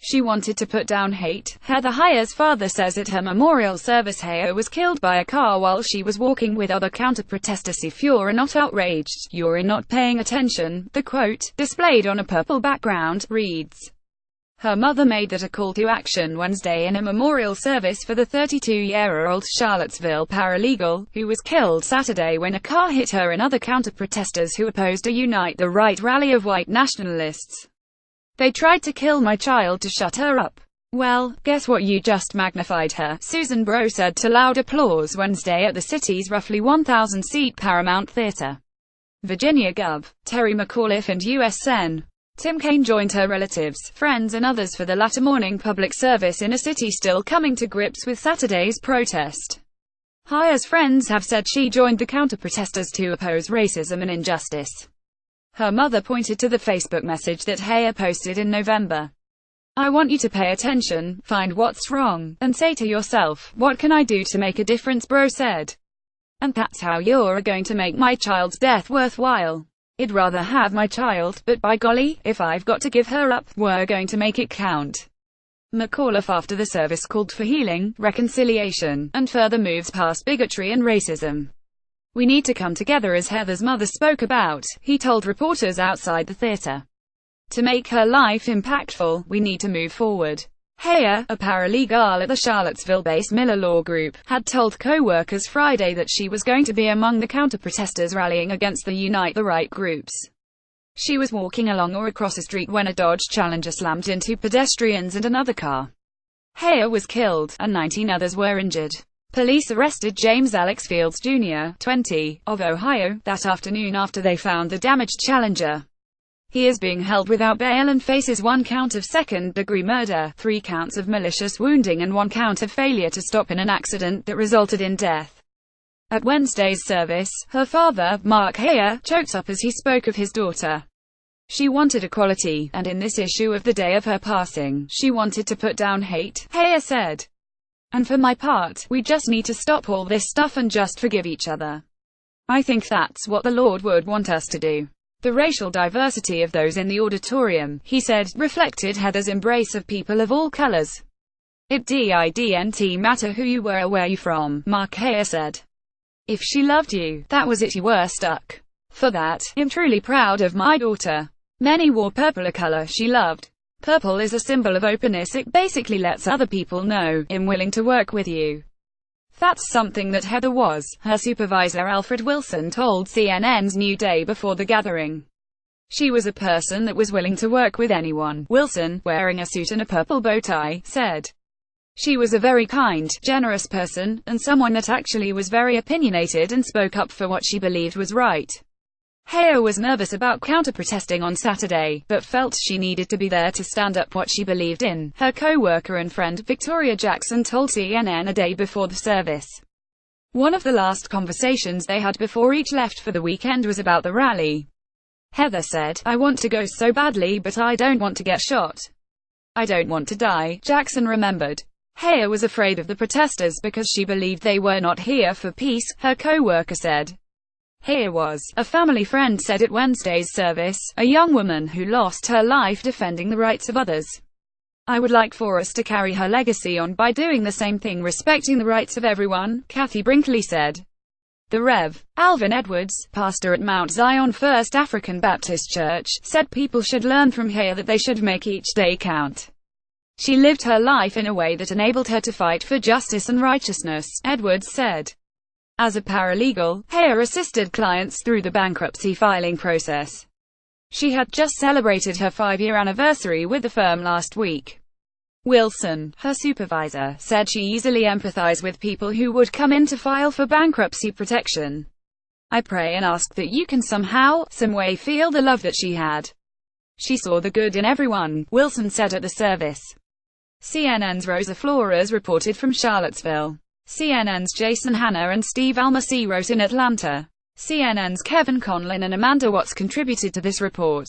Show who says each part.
Speaker 1: She wanted to put down hate. Heather Heyer's father says at her memorial service Heyer was killed by a car while she was walking with other counter-protesters. If you're not outraged, you're not paying attention. The quote, displayed on a purple background, reads, her mother made that a call to action Wednesday in a memorial service for the 32-year-old Charlottesville paralegal, who was killed Saturday when a car hit her and other counter-protesters who opposed a Unite the Right rally of white nationalists. They tried to kill my child to shut her up. Well, guess what, you just magnified her, Susan Bro said to loud applause Wednesday at the city's roughly 1,000-seat Paramount Theater. Virginia Gov. Terry McAuliffe and U.S. Sen. Tim Kaine joined her relatives, friends and others for the latter morning public service in a city still coming to grips with Saturday's protest. Heyer's friends have said she joined the counter-protesters to oppose racism and injustice. Her mother pointed to the Facebook message that Heyer posted in November. I want you to pay attention, find what's wrong, and say to yourself, what can I do to make a difference, Bro said. And that's how you're going to make my child's death worthwhile. I'd rather have my child, but by golly, if I've got to give her up, we're going to make it count. McAuliffe after the service called for healing, reconciliation, and further moves past bigotry and racism. We need to come together, as Heather's mother spoke about, he told reporters outside the theater. To make her life impactful, we need to move forward. Heyer, a paralegal at the Charlottesville-based Miller Law Group, had told co-workers Friday that she was going to be among the counter-protesters rallying against the Unite the Right groups. She was walking along or across a street when a Dodge Challenger slammed into pedestrians and another car. Heyer was killed, and 19 others were injured. Police arrested James Alex Fields Jr., 20, of Ohio, that afternoon after they found the damaged Challenger. He is being held without bail and faces 1 count of second-degree murder, 3 counts of malicious wounding and 1 count of failure to stop in an accident that resulted in death. At Wednesday's service, her father, Mark Heyer, choked up as he spoke of his daughter. She wanted equality, and in this issue of the day of her passing, she wanted to put down hate, Heyer said. And for my part, we just need to stop all this stuff and just forgive each other. I think that's what the Lord would want us to do. The racial diversity of those in the auditorium, he said, reflected Heather's embrace of people of all colors. It didn't matter who you were or where you from, Mark Heyer said. If she loved you, that was it, you were stuck. For that, I'm truly proud of my daughter. Many wore purple, a color she loved. Purple is a symbol of openness. It basically lets other people know, I'm willing to work with you. That's something that Heather was, her supervisor Alfred Wilson told CNN's New Day before the gathering. She was a person that was willing to work with anyone, Wilson, wearing a suit and a purple bow tie, said. She was a very kind, generous person, and someone that actually was very opinionated and spoke up for what she believed was right. Heyer was nervous about counter-protesting on Saturday, but felt she needed to be there to stand up what she believed in, her co-worker and friend Victoria Jackson told CNN a day before the service. One of the last conversations they had before each left for the weekend was about the rally. Heather said, I want to go so badly, but I don't want to get shot. I don't want to die, Jackson remembered. Heyer was afraid of the protesters because she believed they were not here for peace, her co-worker said. Heyer was, a family friend said at Wednesday's service, a young woman who lost her life defending the rights of others. I would like for us to carry her legacy on by doing the same thing, respecting the rights of everyone, Kathy Brinkley said. The Rev. Alvin Edwards, pastor at Mount Zion First African Baptist Church, said people should learn from Heyer that they should make each day count. She lived her life in a way that enabled her to fight for justice and righteousness, Edwards said. As a paralegal, Heyer assisted clients through the bankruptcy filing process. She had just celebrated her 5-year anniversary with the firm last week. Wilson, her supervisor, said she easily empathized with people who would come in to file for bankruptcy protection. I pray and ask that you can somehow, some way feel the love that she had. She saw the good in everyone, Wilson said at the service. CNN's Rosa Flores reported from Charlottesville. CNN's Jason Hanna and Steve Almasi wrote in Atlanta. CNN's Kevin Conlin and Amanda Watts contributed to this report.